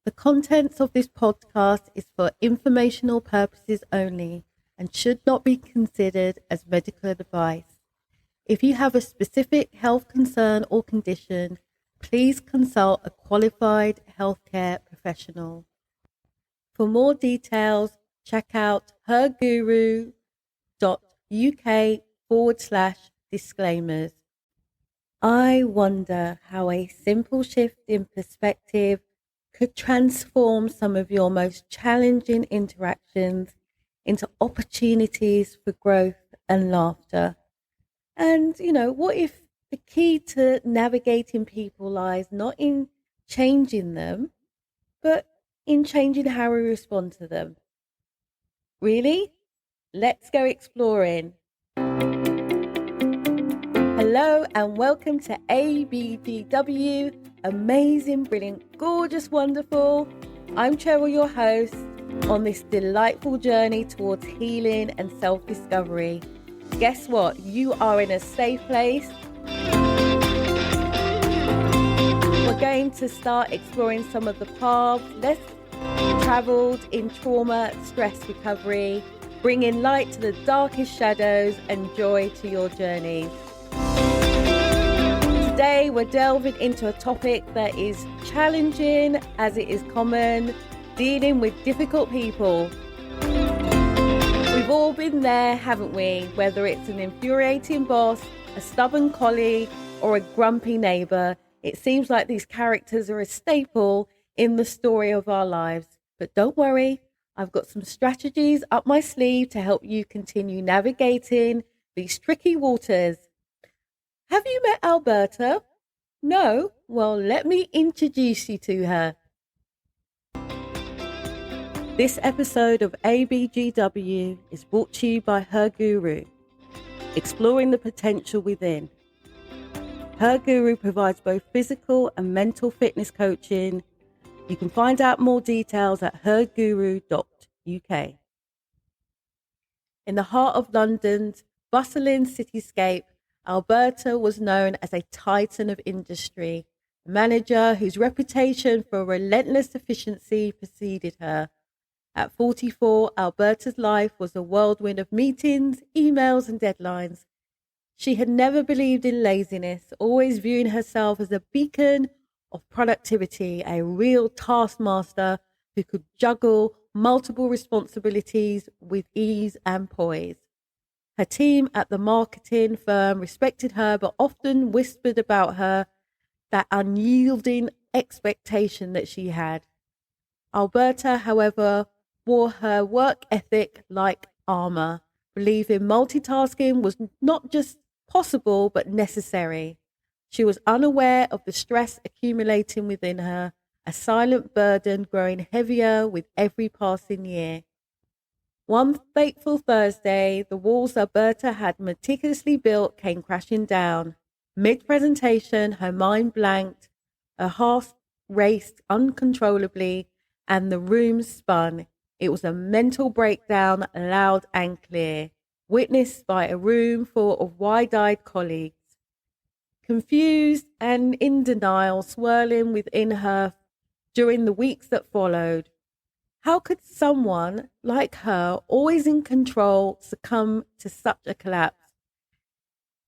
The contents of this podcast is for informational purposes only and should not be considered as medical advice. If you have a specific health concern or condition, please consult a qualified healthcare professional. For more details, check out herguru.uk/disclaimers. I wonder how a simple shift in perspective could transform some of your most challenging interactions into opportunities for growth and laughter. And, what if the key to navigating people lies not in changing them, but in changing how we respond to them? Really? Let's go exploring. Hello and welcome to ABGW, amazing, brilliant, gorgeous, wonderful. I'm Cheryl, your host, on this delightful journey towards healing and self-discovery. Guess what? You are in a safe place. We're going to start exploring some of the paths less traveled in trauma, stress recovery, bringing light to the darkest shadows and joy to your journeys. Today, we're delving into a topic that is challenging as it is common, dealing with difficult people. We've all been there, haven't we? Whether it's an infuriating boss, a stubborn colleague, or a grumpy neighbour, it seems like these characters are a staple in the story of our lives. But don't worry, I've got some strategies up my sleeve to help you continue navigating these tricky waters. Have you met Alberta? No? Well, let me introduce you to her. This episode of ABGW is brought to you by Her Guru, exploring the potential within. Her Guru provides both physical and mental fitness coaching. You can find out more details at herguru.uk. In the heart of London's bustling cityscape, Alberta was known as a titan of industry, a manager whose reputation for relentless efficiency preceded her. At 44, Alberta's life was a whirlwind of meetings, emails, and deadlines. She had never believed in laziness, always viewing herself as a beacon of productivity, a real taskmaster who could juggle multiple responsibilities with ease and poise. Her team at the marketing firm respected her, but often whispered about her that unyielding expectation that she had. Alberta, however, wore her work ethic like armor, believing multitasking was not just possible, but necessary. She was unaware of the stress accumulating within her, a silent burden growing heavier with every passing year. One fateful Thursday, the walls Alberta had meticulously built came crashing down. Mid-presentation, her mind blanked, her heart raced uncontrollably, and the room spun. It was a mental breakdown, loud and clear, witnessed by a room full of wide-eyed colleagues. Confused and in denial, swirling within her during the weeks that followed. How could someone like her, always in control, succumb to such a collapse?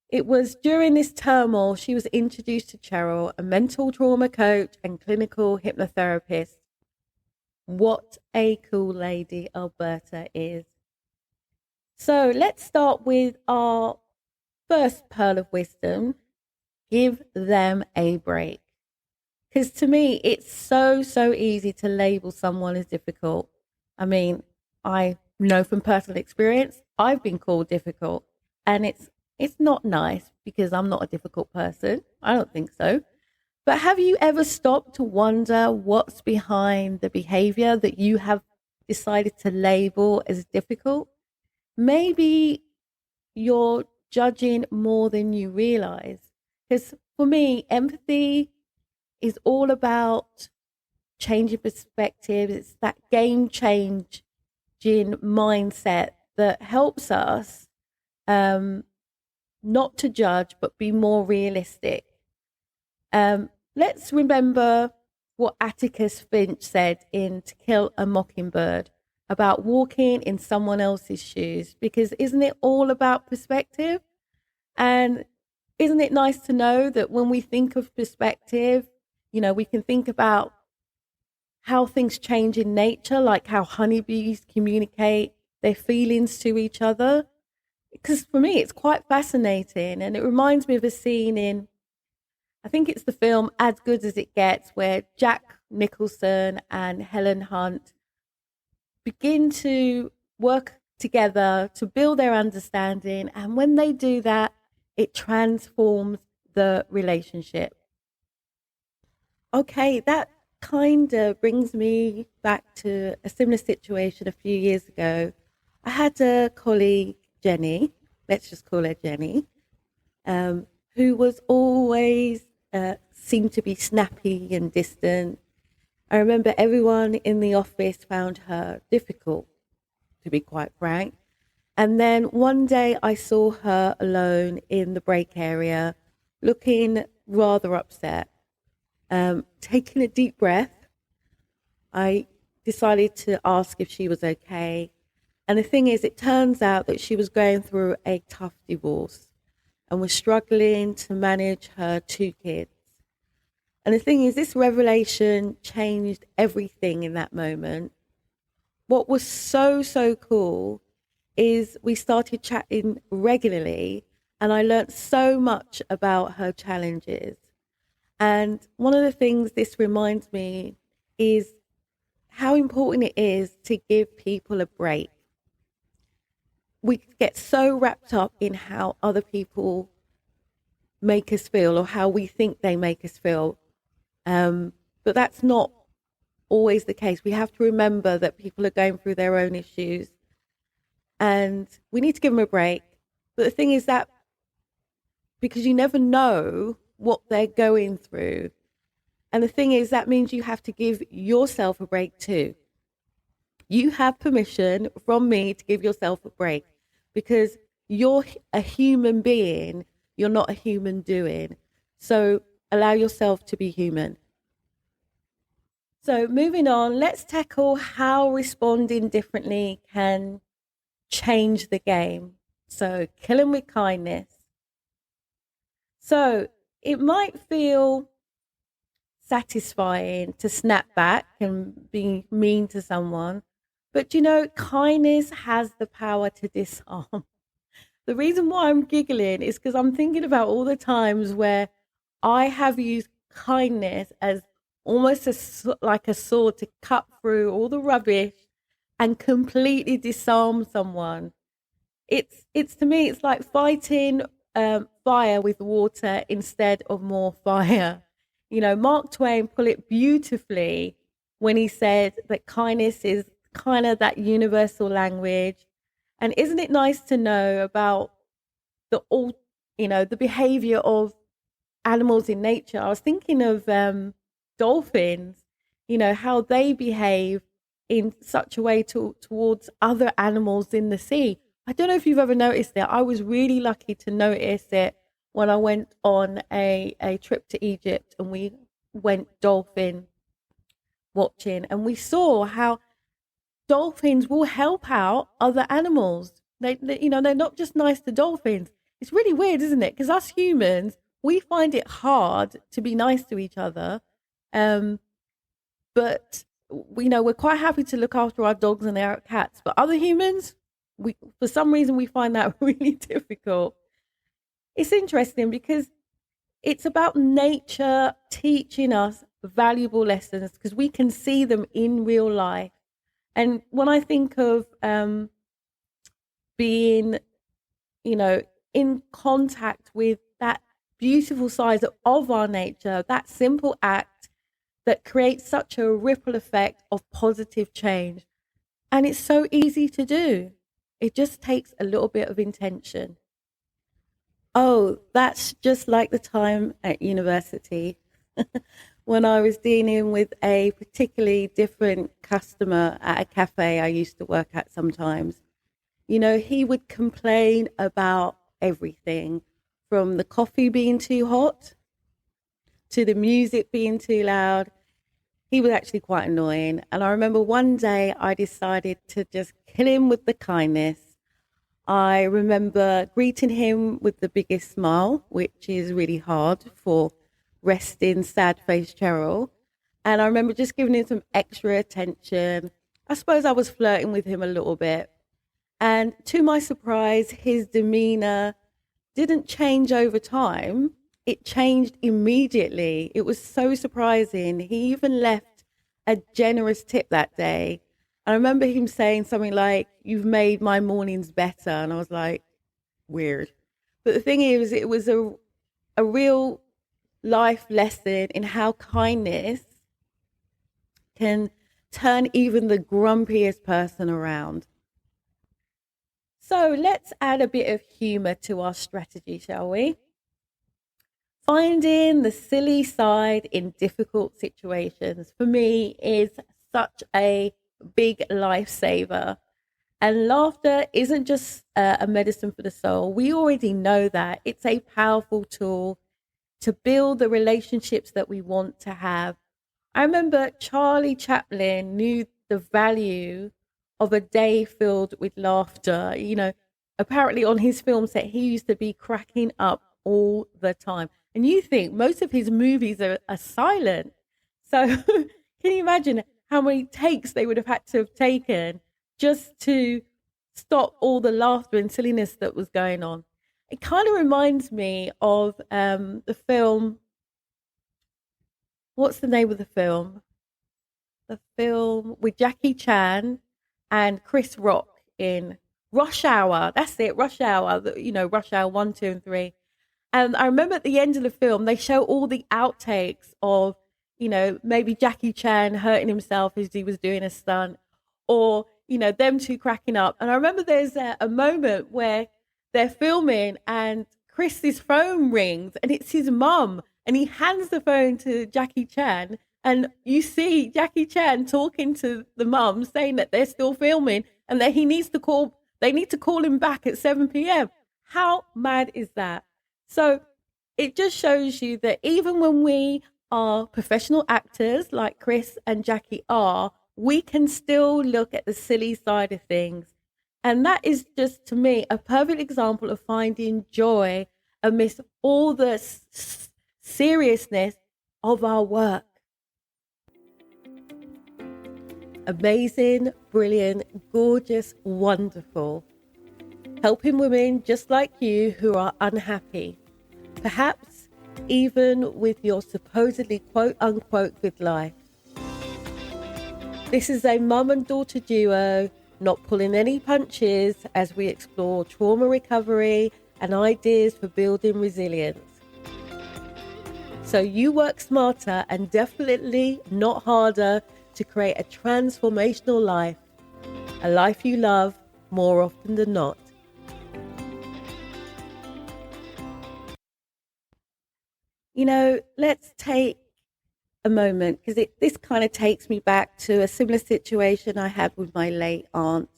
It was during this turmoil she was introduced to Cheryl, a mental trauma coach and clinical hypnotherapist. What a cool lady Alberta is. So let's start with our first pearl of wisdom. Give them a break. Because to me, it's so easy to label someone as difficult. I mean, I know from personal experience, I've been called difficult. And it's not nice because I'm not a difficult person. I don't think so. But have you ever stopped to wonder what's behind the behavior that you have decided to label as difficult? Maybe you're judging more than you realize. Because for me, empathy is all about changing perspective. It's that game changing mindset that helps us not to judge, but be more realistic. Let's remember what Atticus Finch said in To Kill a Mockingbird about walking in someone else's shoes, because isn't it all about perspective? And isn't it nice to know that when we think of perspective, we can think about how things change in nature, like how honeybees communicate their feelings to each other. Because for me, it's quite fascinating. And it reminds me of a scene in, I think it's the film As Good as It Gets, where Jack Nicholson and Helen Hunt begin to work together to build their understanding. And when they do that, it transforms the relationship. Okay, that kind of brings me back to a similar situation a few years ago. I had a colleague, Jenny, let's just call her Jenny, who was always seemed to be snappy and distant. I remember everyone in the office found her difficult, to be quite frank. And then one day I saw her alone in the break area, looking rather upset. Taking a deep breath, I decided to ask if she was okay. And the thing is, it turns out that she was going through a tough divorce and was struggling to manage her 2 kids. And the thing is, this revelation changed everything in that moment. What was so, so cool is we started chatting regularly, and I learned so much about her challenges. And one of the things this reminds me is how important it is to give people a break. We get so wrapped up in how other people make us feel or how we think they make us feel. But that's not always the case. We have to remember that people are going through their own issues and we need to give them a break. But the thing is that because you never know what they're going through. And the thing is, that means you have to give yourself a break too. You have permission from me to give yourself a break because you're a human being. You're not a human doing. So allow yourself to be human. So moving on, let's tackle how responding differently can change the game. So killing with kindness. So it might feel satisfying to snap back and be mean to someone, but kindness has the power to disarm. The reason why I'm giggling is because I'm thinking about all the times where I have used kindness as almost like a sword to cut through all the rubbish and completely disarm someone. It's to me, it's like fighting fire with water instead of more fire. Mark Twain put it beautifully when he said that kindness is kind of that universal language. And isn't it nice to know about the behavior of animals in nature? I was thinking of dolphins, how they behave in such a way towards other animals in the sea. I don't know if you've ever noticed it. I was really lucky to notice it when I went on a trip to Egypt and we went dolphin watching, and we saw how dolphins will help out other animals. They're not just nice to dolphins. It's really weird, isn't it? Because us humans, we find it hard to be nice to each other. But we're quite happy to look after our dogs and our cats. But other humans, for some reason, we find that really difficult. It's interesting because it's about nature teaching us valuable lessons because we can see them in real life. And when I think of being, in contact with that beautiful side of our nature, that simple act that creates such a ripple effect of positive change. And it's so easy to do. It just takes a little bit of intention. Oh, that's just like the time at university when I was dealing with a particularly different customer at a cafe I used to work at sometimes. He would complain about everything from the coffee being too hot to the music being too loud. he was actually quite annoying. And I remember one day I decided to just kill him with the kindness. I remember greeting him with the biggest smile, which is really hard for resting, sad faced Cheryl. And I remember just giving him some extra attention. I suppose I was flirting with him a little bit. And to my surprise, his demeanor didn't change over time. It changed immediately. It was so surprising. He even left a generous tip that day. I remember him saying something like, "You've made my mornings better." And I was like, weird. But the thing is, it was a real life lesson in how kindness can turn even the grumpiest person around. So let's add a bit of humor to our strategy, shall we? Finding the silly side in difficult situations for me is such a big lifesaver. And laughter isn't just a medicine for the soul. We already know that. It's a powerful tool to build the relationships that we want to have. I remember Charlie Chaplin knew the value of a day filled with laughter. You know, apparently on his film set, he used to be cracking up all the time. And you think most of his movies are silent. So can you imagine how many takes they would have had to have taken just to stop all the laughter and silliness that was going on? It kind of reminds me of the film. What's the name of the film? The film with Jackie Chan and Chris Rock in Rush Hour. That's it, Rush Hour. You know, Rush Hour 1, 2, and 3. And I remember at the end of the film, they show all the outtakes of, you know, maybe Jackie Chan hurting himself as he was doing a stunt, or, you know, them two cracking up. And I remember there's a moment where they're filming and Chris's phone rings and it's his mum, and he hands the phone to Jackie Chan. And you see Jackie Chan talking to the mum, saying that they're still filming and that they need to call him back at 7 p.m. How mad is that? So it just shows you that even when we are professional actors like Chris and Jackie are, we can still look at the silly side of things. And that is just, to me, a perfect example of finding joy amidst all the seriousness of our work. Amazing, brilliant, gorgeous, wonderful. Helping women just like you who are unhappy, perhaps even with your supposedly quote unquote good life. This is a mum and daughter duo, not pulling any punches as we explore trauma recovery and ideas for building resilience. So you work smarter and definitely not harder to create a transformational life, a life you love more often than not. You know, let's take a moment, because this kind of takes me back to a similar situation I had with my late aunt,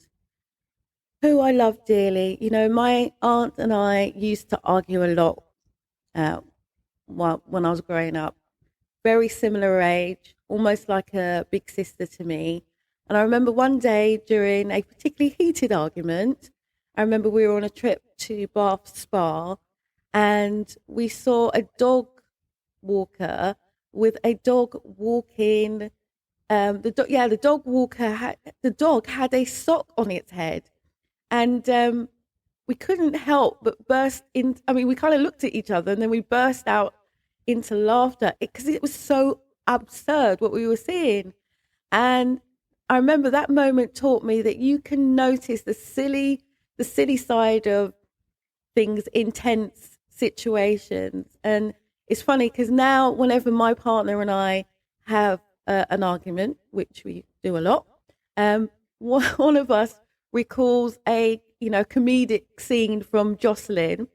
who I love dearly. You know, my aunt and I used to argue a lot when I was growing up. Very similar age, almost like a big sister to me. And I remember one day during a particularly heated argument, I remember we were on a trip to Bath Spa and we saw a dog walker with a dog walking. The dog had a sock on its head, and we couldn't help but burst in. I mean, we kind of looked at each other and then we burst out into laughter because it was so absurd what we were seeing. And I remember that moment taught me that you can notice the silly side of things in tense situations. And it's funny because now whenever my partner and I have an argument, which we do a lot, one of us recalls a comedic scene from Jocelyn.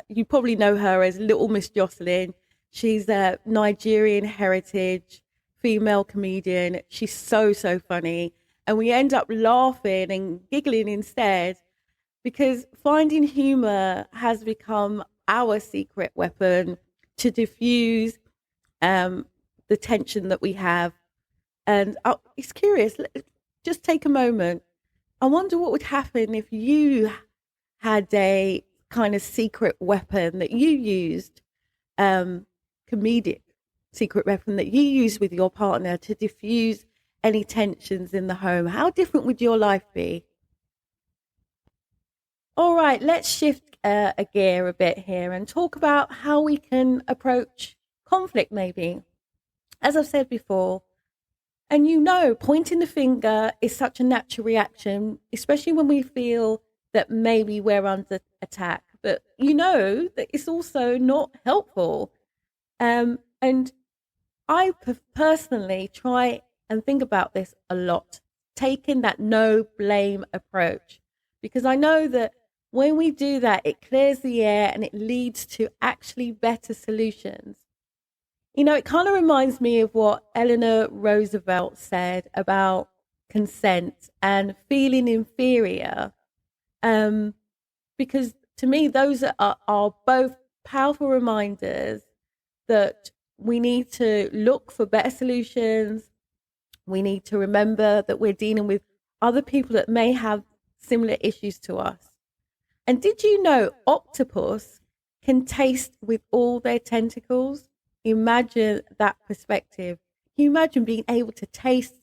You probably know her as Little Miss Jocelyn. She's a Nigerian heritage female comedian. She's so funny, and we end up laughing and giggling instead because finding humor has become our secret weapon to diffuse the tension that we have. And it's curious, just take a moment. I wonder what would happen if you had a kind of secret weapon that you used, comedic secret weapon that you use with your partner to diffuse any tensions in the home. How different would your life be? All right, let's shift a gear a bit here and talk about how we can approach conflict, maybe. As I've said before, and pointing the finger is such a natural reaction, especially when we feel that maybe we're under attack. But that it's also not helpful. And I personally try and think about this a lot, taking that no blame approach, because I know that when we do that, it clears the air and it leads to actually better solutions. It kind of reminds me of what Eleanor Roosevelt said about consent and feeling inferior, because to me, those are both powerful reminders that we need to look for better solutions. We need to remember that we're dealing with other people that may have similar issues to us. And did you know octopus can taste with all their tentacles? Imagine that perspective. Can you imagine being able to taste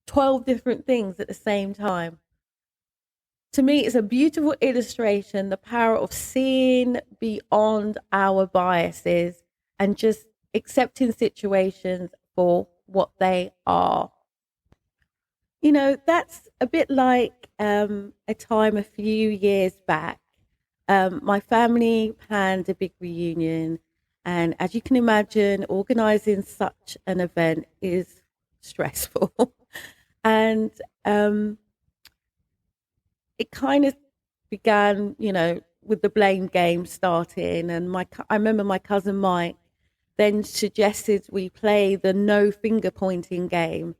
12 different things at the same time? To me, it's a beautiful illustration, the power of seeing beyond our biases and just accepting situations for what they are. That's a bit like a time a few years back. My family planned a big reunion. And as you can imagine, organizing such an event is stressful. And it kind of began, with the blame game starting. And I remember my cousin Mike then suggested we play the no finger pointing game.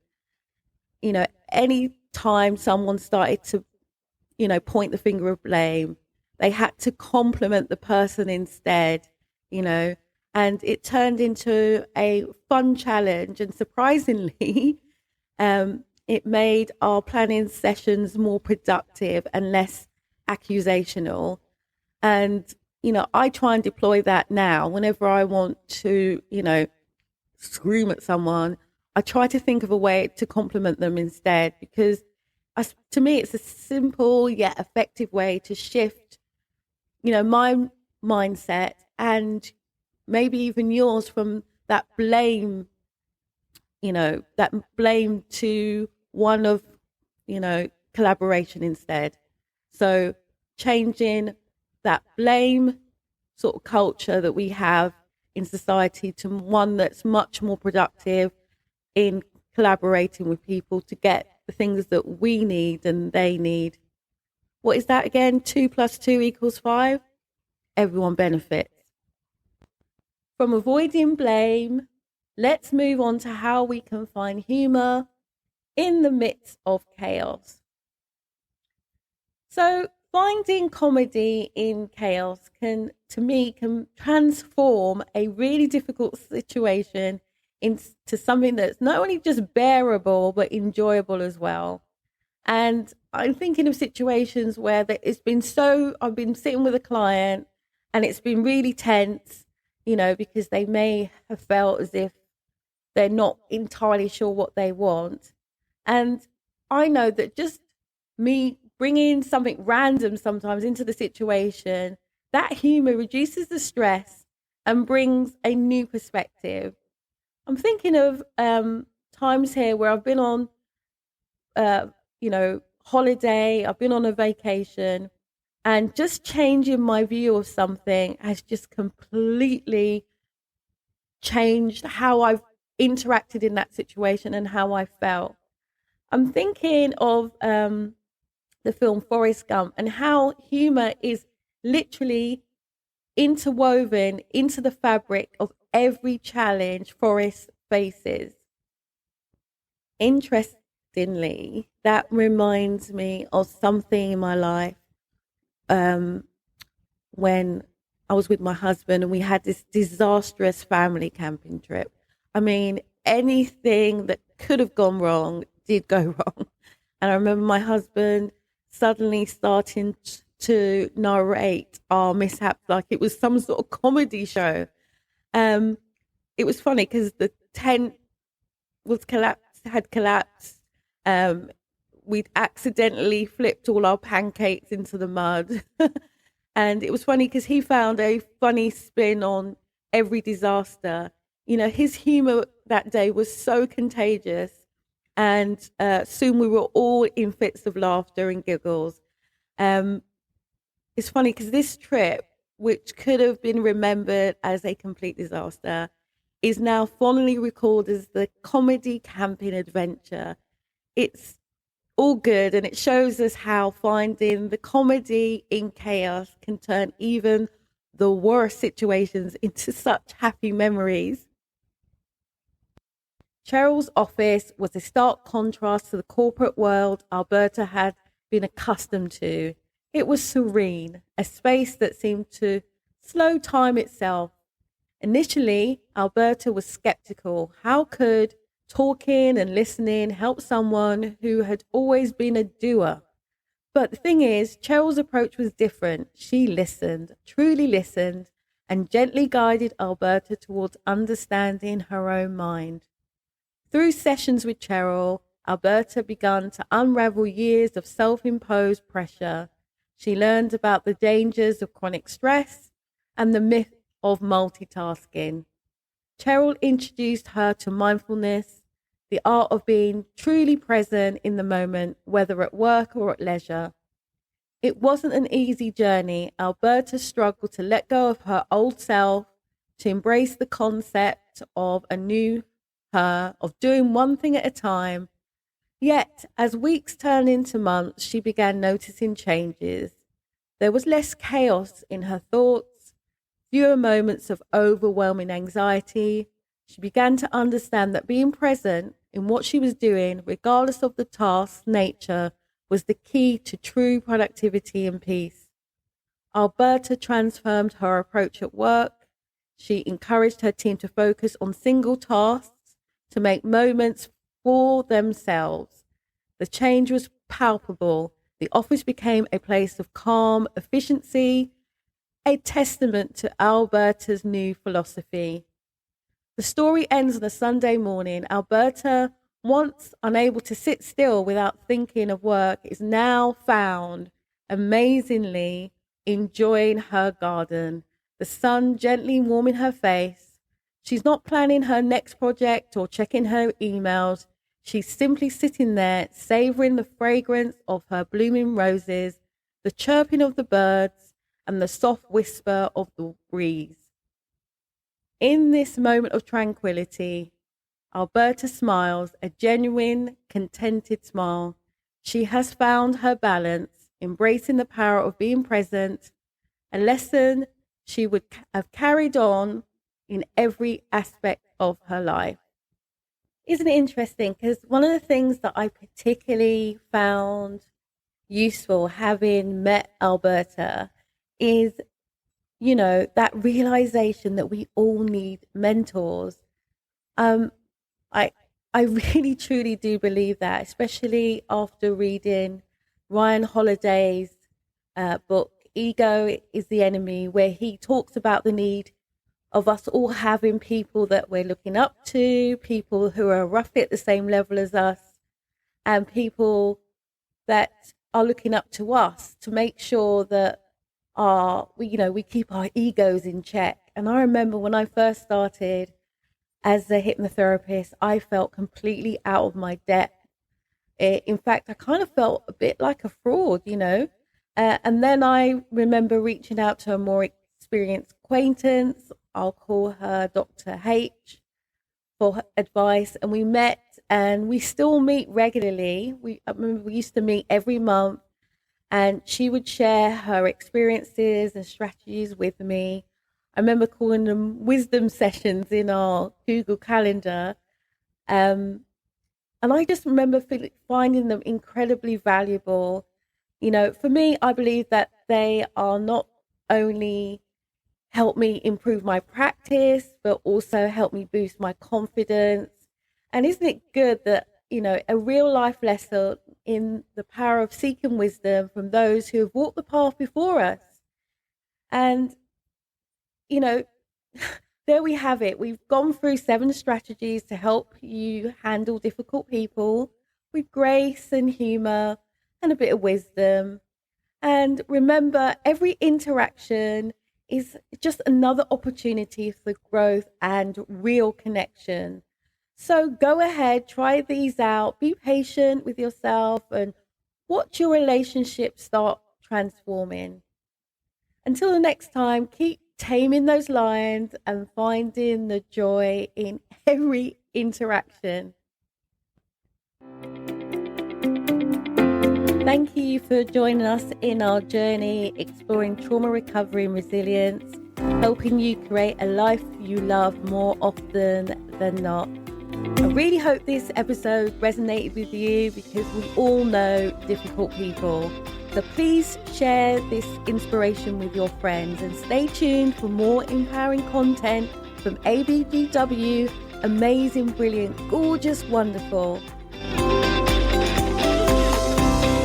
Any time someone started to, point the finger of blame, they had to compliment the person instead, and it turned into a fun challenge. And surprisingly, it made our planning sessions more productive and less accusational. And, I try and deploy that now. Whenever I want to, scream at someone, I try to think of a way to compliment them instead, because to me, it's a simple yet effective way to shift, my mindset and maybe even yours from that blame, to one of, collaboration instead. So changing that blame sort of culture that we have in society to one that's much more productive in collaborating with people to get the things that we need and they need. What is that again? 2 + 2 = 5. Everyone benefits. From avoiding blame, let's move on to how we can find humor in the midst of chaos. So finding comedy in chaos can transform a really difficult situation into something that's not only just bearable, but enjoyable as well. And I'm thinking of situations where I've been sitting with a client and it's been really tense, because they may have felt as if they're not entirely sure what they want. And I know that just me bringing something random sometimes into the situation, that humor reduces the stress and brings a new perspective. I'm thinking of times here where I've been on, holiday, I've been on a vacation, and just changing my view of something has just completely changed how I've interacted in that situation and how I felt. I'm thinking of the film Forrest Gump and how humor is literally interwoven into the fabric of every challenge Forrest faces. Interestingly, that reminds me of something in my life when I was with my husband and we had this disastrous family camping trip. I mean, anything that could have gone wrong did go wrong. And I remember my husband suddenly starting to narrate our mishaps like it was some sort of comedy show. It was funny because the tent had collapsed. We'd accidentally flipped all our pancakes into the mud. And it was funny because he found a funny spin on every disaster. You know, his humor that day was so contagious. And soon we were all in fits of laughter and giggles. It's funny because this trip, which could have been remembered as a complete disaster, is now fondly recalled as the comedy camping adventure. It's all good, and it shows us how finding the comedy in chaos can turn even the worst situations into such happy memories. Cheryl's office was a stark contrast to the corporate world Alberta had been accustomed to. It was serene, a space that seemed to slow time itself. Initially, Alberta was skeptical. How could talking and listening help someone who had always been a doer? But the thing is, Cheryl's approach was different. She listened, truly listened, and gently guided Alberta towards understanding her own mind. Through sessions with Cheryl, Alberta began to unravel years of self-imposed pressure. She learned about the dangers of chronic stress and the myth of multitasking. Cheryl introduced her to mindfulness, the art of being truly present in the moment, whether at work or at leisure. It wasn't an easy journey. Alberta struggled to let go of her old self, to embrace the concept of a new her, of doing one thing at a time. Yet, as weeks turned into months, she began noticing changes. There was less chaos in her thoughts, fewer moments of overwhelming anxiety. She began to understand that being present in what she was doing, regardless of the task's nature, was the key to true productivity and peace. Alberta transformed her approach at work. She encouraged her team to focus on single tasks, to make moments for themselves. The change was palpable. The office became a place of calm efficiency, a testament to Alberta's new philosophy. The story ends on a Sunday morning. Alberta, once unable to sit still without thinking of work, is now found amazingly enjoying her garden, the sun gently warming her face. She's not planning her next project or checking her emails. She's simply sitting there, savoring the fragrance of her blooming roses, the chirping of the birds, and the soft whisper of the breeze. In this moment of tranquility, Alberta smiles, a genuine, contented smile. She has found her balance, embracing the power of being present, a lesson she would have carried on in every aspect of her life. Isn't it interesting? Because one of the things that I particularly found useful having met Alberta is, you know, that realization that we all need mentors. I I really truly do believe that, especially after reading Ryan Holiday's book Ego is the Enemy, where he talks about the need of us all having people that we're looking up to, people who are roughly at the same level as us, and people that are looking up to us to make sure that we keep our egos in check. And I remember when I first started as a hypnotherapist, I felt completely out of my depth. In fact, I kind of felt a bit like a fraud, and then I remember reaching out to a more experienced acquaintance. I'll call her Dr. H, for advice, and we met, and we still meet regularly. I remember we used to meet every month, and she would share her experiences and strategies with me. I remember calling them wisdom sessions in our Google Calendar. And I just remember finding them incredibly valuable. For me, I believe that they are not only help me improve my practice, but also help me boost my confidence. And isn't it good that, a real life lesson in the power of seeking wisdom from those who have walked the path before us? And, you know, there we have it. We've gone through 7 strategies to help you handle difficult people with grace and humor and a bit of wisdom. And remember, every interaction is just another opportunity for growth and real connection. So go ahead, try these out, be patient with yourself, and watch your relationship start transforming. Until the next time, keep taming those lions and finding the joy in every interaction. Thank you for joining us in our journey exploring trauma recovery and resilience, helping you create a life you love more often than not. I really hope this episode resonated with you, because we all know difficult people. So please share this inspiration with your friends and stay tuned for more empowering content from ABGW. Amazing, brilliant, gorgeous, wonderful.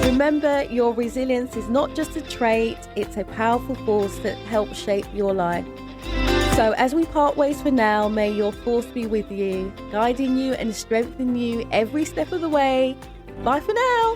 Remember, your resilience is not just a trait, it's a powerful force that helps shape your life. So as we part ways for now, may your force be with you, guiding you and strengthening you every step of the way. Bye for now.